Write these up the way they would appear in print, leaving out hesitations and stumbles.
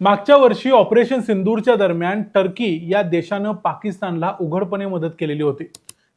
मागच्या वर्षी ऑपरेशन सिंदूरच्या दरम्यान टर्की या देशानं पाकिस्तानला उघडपणे मदत केलेली होती.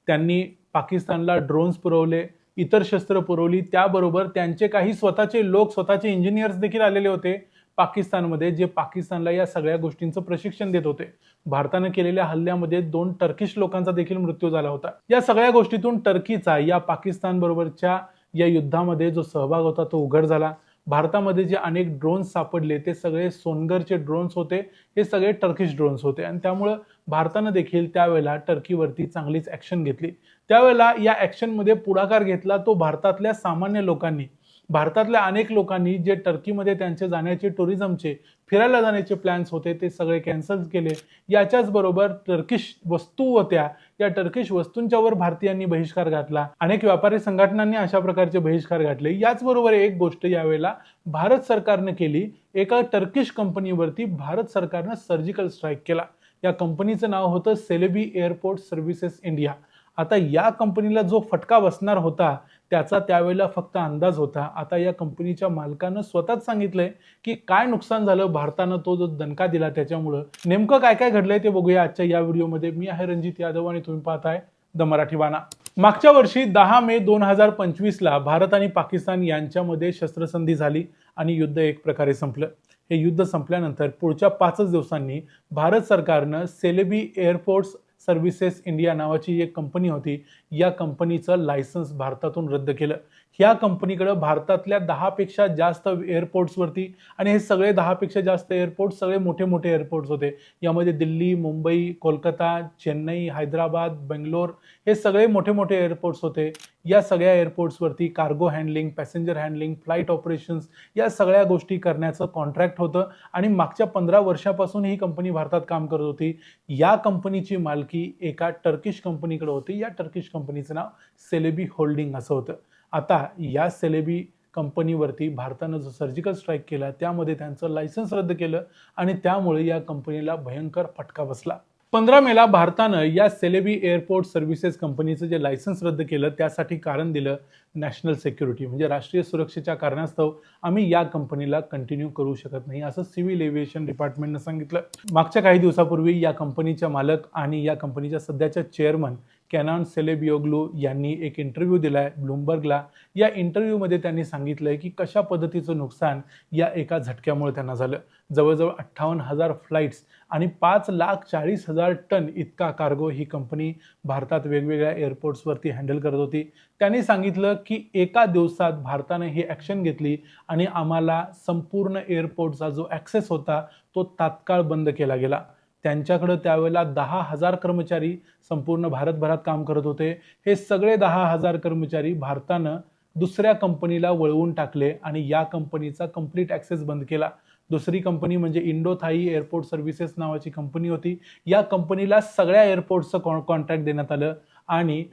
त्यांनी पाकिस्तानला ड्रोन्स पुरवले, इतर शस्त्र पुरवली. त्याबरोबर त्यांचे काही स्वतःचे लोक, स्वतःचे इंजिनियर्स देखील आलेले होते पाकिस्तानमध्ये, जे पाकिस्तानला या सगळ्या गोष्टींचं प्रशिक्षण देत होते. भारतानं केलेल्या हल्ल्यामध्ये 2 टर्किश लोकांचा देखील मृत्यू झाला होता. या सगळ्या गोष्टीतून टर्कीचा या पाकिस्तान बरोबरच्या या युद्धामध्ये जो सहभाग होता तो उघड झाला. भारतामध्ये जे अनेक ड्रोन्स सापडले ते सगळे सोनगरचे ड्रोन्स होते. हे सगळे टर्किश ड्रोन्स होते आणि त्यामुळं भारतानं देखील त्यावेळेला टर्कीवरती चांगलीच ॲक्शन घेतली. त्यावेळेला या ॲक्शनमध्ये पुढाकार घेतला तो भारतातल्या सामान्य लोकांनी. भारतातल्या अनेक लोकांनी जे टर्कीमध्ये त्यांचे जाण्याचे टुरिझमचे, फिरायला जाण्याचे प्लॅन्स होते ते सगळे कॅन्सल केले. याच्याच बरोबर टर्किश वस्तू होत्या, या टर्किश वस्तूंच्यावर भारतीयांनी बहिष्कार घातला. अनेक व्यापारी संघटनांनी अशा प्रकारचे बहिष्कार घातले. याचबरोबर एक गोष्ट यावेळेला भारत सरकारने केली. एका टर्किश कंपनीवरती भारत सरकारनं सर्जिकल स्ट्राईक केला. या कंपनीचं नाव होतं सेलेबी एअरपोर्ट सर्व्हिसेस इंडिया. आता या कंपनीला जो फटका बसणार होता त्याचा त्यावेळेला फक्त अंदाज होता. आता या कंपनीच्या मालकानं स्वतःच सांगितलंय की काय नुकसान झालं भारतानं तो जो दणका दिला त्याच्यामुळं. नेमकं काय काय घडलंय ते बघूया आजच्या या व्हिडिओमध्ये. मी आहे रणजित यादव आणि तुम्ही पाहताय द मराठी बाणा. मागच्या वर्षी 10 मे 2025 ला भारत आणि पाकिस्तान यांच्यामध्ये शस्त्रसंधी झाली आणि युद्ध एक प्रकारे संपलं. हे युद्ध संपल्यानंतर पुढच्या 5 दिवसांनी भारत सरकारनं सेलेबी एअरपोर्ट्स सर्व्हिसेस इंडिया नावाची एक कंपनी होती, या कंपनीचं लायसन्स भारतातून रद्द केलं. ह्या कंपनीकडे भारतातल्या 10 पेक्षा जास्त एअरपोर्ट्सवरती, आणि हे सगळे 10 पेक्षा जास्त एअरपोर्ट सगळे मोठे मोठे एअरपोर्ट्स होते. यामध्ये दिल्ली, मुंबई, कोलकाता, चेन्नई, हैदराबाद, बेंगलोर हे सगळे मोठे मोठे एअरपोर्ट्स होते. या सगळ्या एअरपोर्ट्सवरती cargo handling, passenger handling, flight operations या सगळ्या गोष्टी करण्याचं कॉन्ट्रॅक्ट होतं आणि मागच्या 15 वर्षापासून ही कंपनी भारतात काम करत होती. या कंपनीची मालकी एका टर्किश कंपनीकडे होती. या टर्किश कंपनीचं नाव सेलेबी होल्डिंग असं होतं. आता या सेलेबी कंपनीवरती भारतानं जो सर्जिकल स्ट्राईक केला त्यामध्ये त्यांचं लायसन्स रद्द केलं आणि त्यामुळे या कंपनीला भयंकर फटका बसला. 15 मेला भारतानं या सेलेबी एअरपोर्ट सर्व्हिसेस कंपनीचं जे लायसन्स रद्द केलं त्यासाठी कारण दिलं नॅशनल सिक्युरिटी, म्हणजे राष्ट्रीय सुरक्षेच्या कारणास्तव आम्ही या कंपनीला कंटिन्यू करू शकत नाही असं सिव्हिल एव्हिएशन डिपार्टमेंटनं सांगितलं. मागच्या काही दिवसापूर्वी या कंपनीच्या मालक आणि या कंपनीच्या सध्याच्या चेअरमन कॅनॉन सेलेबियोग्लू यांनी एक इंटरव्ह्यू दिलाय ब्लूमबर्गला. या इंटरव्ह्यूमध्ये त्यांनी सांगितलंय की कशा पद्धतीचं नुकसान या एका झटक्यामुळे त्यांना झालं. जवळजवळ 58,000 फ्लाईट्स आणि 5,40,000 टन इतका कार्गो ही कंपनी भारतात वेगवेगळ्या एअरपोर्ट्सवरती हँडल करत होती. त्यांनी सांगितलं की एका दिवसात भारताने ही ॲक्शन घेतली आणि आम्हाला संपूर्ण एअरपोर्टचा जो ॲक्सेस होता तो तात्काळ बंद केला गेला. त्यांच्याकडे त्यावेळेला 10,000 कर्मचारी संपूर्ण भारतभरात काम करत होते. हे सगळे 10,000 कर्मचारी भारतानं दुसऱ्या कंपनीला वळवून टाकले आणि या कंपनीचा कंप्लीट ॲक्सेस बंद केला. दुसरी कंपनी म्हणजे इंडो थाई एअरपोर्ट सर्व्हिसेस नावाची कंपनी होती. या कंपनीला सगळ्या एअरपोर्टचं कॉन्ट्रॅक्ट देण्यात आलं आणि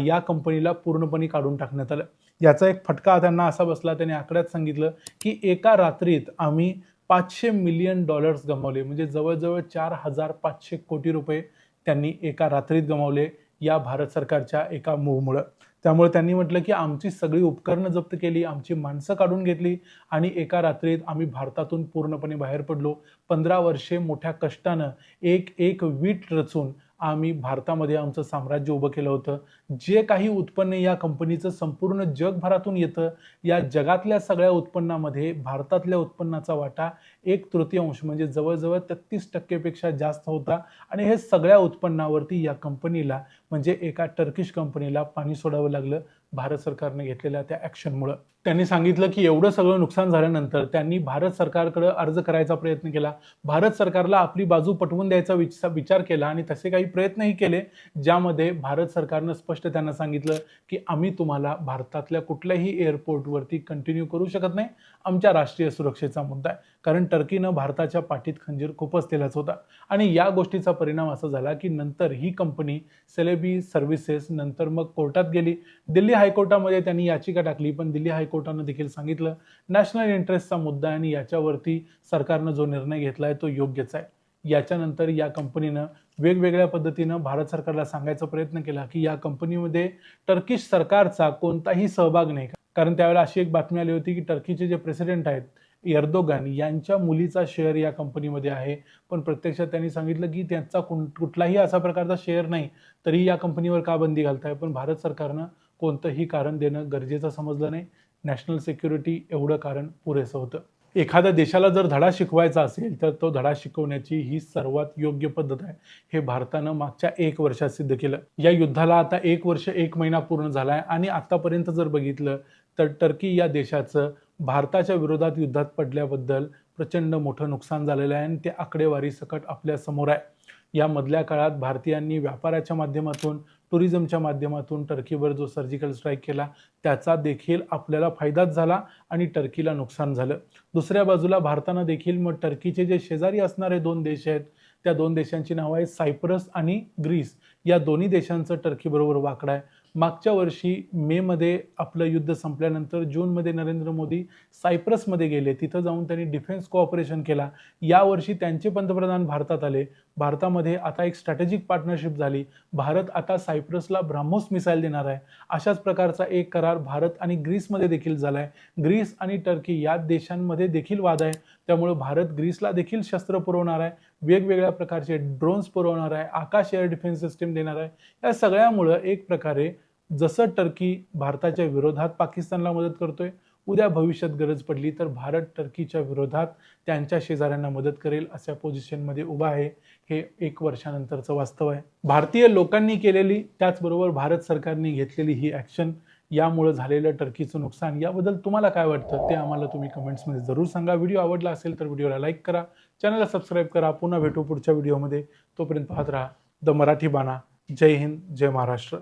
या कंपनीला पूर्णपणे काढून टाकण्यात आलं. याचा एक फटका त्यांना असा बसला, त्याने आकड्यात सांगितलं की एका रात्रीत आम्ही $500 मिलियन गमावले, म्हणजे जवळजवळ 4,500 कोटी रुपये त्यांनी एका रात्रीत गमावले या भारत सरकारच्या एका मूव्हमुळं. त्यामुळे त्यांनी म्हटलं की आमची सगळी उपकरणं जप्त केली, आमची माणसं काढून घेतली आणि एका रात्रीत आम्ही भारतातून पूर्णपणे बाहेर पडलो. 15 वर्षे मोठ्या कष्टानं एक एक वीट रचून आम्ही भारतामध्ये आमचं साम्राज्य उभं केलं होतं. जे काही उत्पन्न या कंपनीचं संपूर्ण जगभरातून येतं, या जगातल्या सगळ्या उत्पन्नामध्ये भारतातल्या उत्पन्नाचा वाटा 1/3 म्हणजे जवळजवळ 33% पेक्षा जास्त होता आणि हे सगळ्या उत्पन्नावरती या कंपनीला, म्हणजे एका टर्किश कंपनीला पाणी सोडावं लागलं भारत सरकारने घेतलेल्या त्या ॲक्शनमुळं. त्यांनी सांगितलं की एवढं सगळं नुकसान झाल्यानंतर त्यांनी भारत सरकारकडे अर्ज करायचा प्रयत्न केला. भारत सरकारला आपली बाजू पटवून द्यायचा विचार केला आणि तसे काही प्रयत्नही केले, ज्यामध्ये भारत सरकारनं स्पष्ट त्यांना सांगितलं की आम्ही तुम्हाला भारतातल्या कुठल्याही एअरपोर्टवरती कंटिन्यू करू शकत नाही. आमच्या राष्ट्रीय सुरक्षेचा मुद्दा आहे. कारण टर्कीनं भारताच्या पाठीत खंजीर खुपसलेलाच होता आणि या गोष्टीचा परिणाम असा झाला की नंतर ही कंपनी सेलेबी सर्व्हिसेस नंतर मग कोर्टात गेली. दिल्ली हायकोर्टामध्ये त्यांनी याचिका टाकली, पण दिल्ली हायकोर्टानं देखील सांगितलं नॅशनल इंटरेस्टचा मुद्दा आहे आणि याच्यावरती सरकारनं जो निर्णय घेतलाय तो योग्यच आहे. याच्यानंतर या कंपनीनं वेगवेगळ्या पद्धतीनं भारत सरकारला सांगायचा प्रयत्न केला की या कंपनीमध्ये टर्किश सरकारचा कोणताही सहभाग नाही. कारण त्यावेळेला अशी एक बातमी आली होती की टर्कीचे जे प्रेसिडेंट आहेत एर्दोगान यांच्या मुलीचा शेअर या कंपनीमध्ये आहे, पण प्रत्यक्षात त्यांनी सांगितलं की त्यांचा कुठलाही असा प्रकारचा शेअर नाही, तरी या कंपनीवर का बंदी घालताय. पण भारत सरकारनं कोणतंही कारण देणं गरजेचं समजलं नाही. नॅशनल सिक्युरिटी एवढं कारण पुरेसं होतं. एखाद्या देशाला जर धडा शिकवायचा असेल तर तो धडा शिकवण्याची ही सर्वात योग्य पद्धत आहे. हे भारतानं मागच्या 1 वर्षात सिद्ध केलं. या युद्धाला आता 1 वर्ष 1 महिना पूर्ण झाला आहे आणि आतापर्यंत जर बघितलं तर टर्की या देशाचं भारताच्या विरोधात युद्धात पडल्याबद्दल प्रचंड मोठं नुकसान झालेलं आहे आणि ते आकडेवारी सकट आपल्या समोर आहे. या मधल्या काळात भारतीयांनी व्यापाराच्या माध्यमातून, टुरिझमच्या माध्यमातून टर्कीवर जो सर्जिकल स्ट्राईक केला त्याचा देखील आपल्याला फायदाच झाला आणि टर्कीला नुकसान झालं. दुसऱ्या बाजूला भारतानं देखील मग टर्कीचे जे शेजारी असणारे 2 देश आहेत, त्या 2 देशांची नावं आहेत सायप्रस आणि ग्रीस. या दोन्ही देशांचं टर्कीबरोबर वाकडं आहे. मागच्या वर्षी मेमध्ये आपलं युद्ध संपल्यानंतर जूनमध्ये नरेंद्र मोदी सायप्रसमध्ये गेले. तिथं जाऊन त्यांनी डिफेन्स कोऑपरेशन केला. यावर्षी त्यांचे पंतप्रधान भारतात आले. भारतामध्ये आता एक स्ट्रॅटेजिक पार्टनरशिप झाली. भारत आता सायप्रसला ब्राह्मोस मिसाईल देणार आहे. अशाच प्रकारचा एक करार भारत आणि ग्रीसमध्ये देखील झाला आहे. ग्रीस आणि टर्की या देशांमध्ये देखील वाद आहे. त्यामुळे भारत ग्रीसला देखील शस्त्र पुरवणार आहे, वेगवेगळ्या प्रकारचे ड्रोन्स पुरवणार आहे, आकाश एअर डिफेन्स सिस्टीम देणार आहे. या सगळ्यामुळं एक प्रकारे जसं टर्की भारताच्या विरोधात पाकिस्तानला मदत करतोय, उद्या भविष्यात गरज पडली तर भारत टर्कीच्या विरोधात त्यांच्या शेजाऱ्यांना मदत करेल अशा पोझिशनमध्ये उभा आहे. हे 1 वर्षानंतरचं वास्तव आहे. भारतीय लोकांनी केलेली, त्याचबरोबर भारत सरकारने घेतलेली ही ॲक्शन, यामुळे झालेलं टर्कीचं नुकसान, याबद्दल तुम्हाला काय वाटतं ते आम्हाला तुम्ही कमेंट्समध्ये जरूर सांगा. व्हिडिओ आवडला असेल तर व्हिडिओला लाईक करा, चॅनलला सबस्क्राईब करा. पुन्हा भेटू पुढच्या व्हिडिओमध्ये. तोपर्यंत पाहत राहा द मराठी बाणा. जय हिंद, जय महाराष्ट्र.